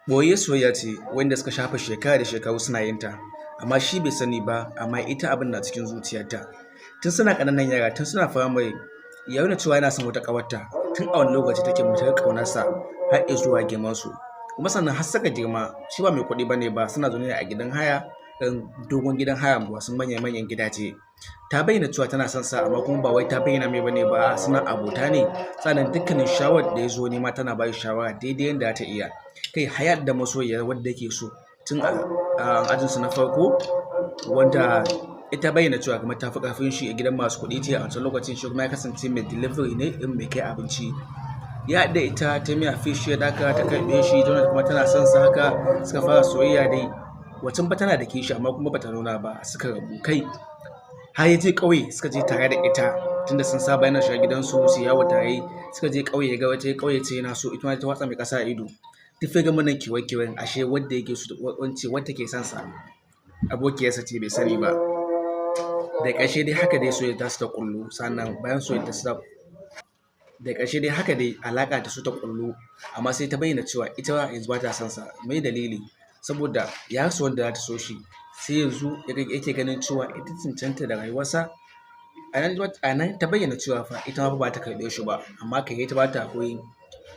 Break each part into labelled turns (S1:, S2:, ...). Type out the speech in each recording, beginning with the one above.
S1: Ɓoye soyayya ce wanda suka shafe shekara da shekaru suna yin ta, amma shi bai sani ba, amma ita abin na cikin zuciyarta. Tun suna ƙananan yara, tun suna firamare, ya nuna cewa yana son wata ƙawarta, tun a wani lokaci take matuƙar ƙaunarsa har izuwa girmansu. Kuma sannan har suka girma, shi ba mai kuɗi ba ne ba, suna zaune ne a gidan haya, dogon gidan haya masu manya-manyan gidaje. Ta bayyana cewa tana son sa, amma kuma ba wai ta bayyana mai bane ba, suna abota ne. Sannan dukkanin shawarar da ya zo nema tana ba shi shawara daidai yadda ta iya. Kai hayat da masoyiyar wadda yake so tun a ajinsu na farko, wanda ita bayyana cewa kamar ta fi ƙarfin shi a gidan masu kuɗi ce a wancan lokacin, shi kuma ya kasance mai delivery ne in mai kai abinci. Ya haɗu da ita ta miya fishi ya daka ta karɓe shi, don kuma tana son sa haka suka fara soyayya dai. Wacin ba tana da kishi amma kuma bata nuna ba, suka rabu kai. Har ya je ƙauye suka je tare da ita, tunda sun saba yana shiga gidansu su yawo tare, suka je ƙauye ya ga wata ƙauye ce yana so, ita ma ta watsa mai ƙasa a ido. Duk ya gama nan kewaye-kewayen, ashe wadda yake so wadda ke son sa abokiyarsa ce bai sani ba. Da ƙarshe dai haka dai soyayya ta su ta ƙullu, sannan bayan soyayya ta su ta da ƙarshe dai haka dai alaƙa ta su ta ƙullu, amma sai ta bayyana cewa ita yanzu ba ta son sa. Mai dalili? Saboda ya rasa wanda za ta so shi, sai yanzu yake ganin cewa ita cancanta da rayuwarsa. A nan ta bayyana cewa fa ita ma ba ta karɓe shi ba, amma kai ta ba ta haƙuri.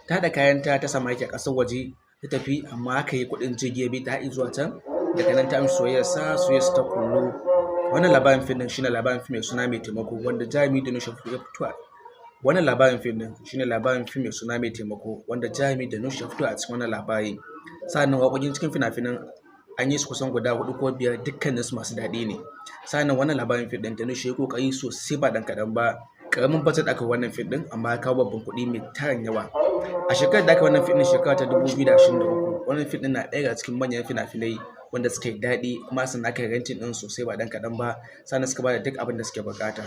S1: Ta haɗa kayanta ta samu aiki a ƙasar waje ta tafi, amma aka yi kuɗin jirgi ya bi ta zuwa can. Daga nan ta amshi soyayyarsa ta ƙullu. Wannan labarin fim ɗin shine labarin fim mai suna Mai Taimako, wanda jarumi Danush ya fito. Wannan labarin fim ɗin shine labarin fim mai suna Mai Taimako, wanda jarumi Danush ya fito a cikin wannan labari. Sa'annan waƙoƙin cikin fina-finan an yi su kusan guda 4 ko 5, dukkaninsu masu daɗi ne. Sa'annan wannan labarin fim ɗin Danush ya yi ƙoƙari sosai ba ɗan kaɗan ba. Ƙaramin budget aka wannan fim ɗin, amma ya kawo babban kuɗi mai tarin yawa. A shekarar da aka wannan fim ɗin, shekara ta 2023, wannan fim ɗin na ɗaya daga cikin manyan fina-finai wanda suka yi daɗi, kuma sannan aka yi renting ɗin sosai ba ɗan kaɗan ba, sannan suka ba da duk abin da suke buƙata.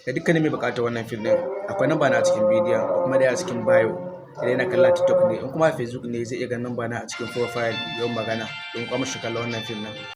S1: Da dukkanin mai buƙatar wannan fim ɗin, akwai namba na a cikin bidiyon, ko kuma dai a cikin bio. Idan yana kalla TikTok ne, in kuma a Facebook ne zai iya ganin namba na a cikin profile don magana, don kuma shi kalla wannan fim ɗin.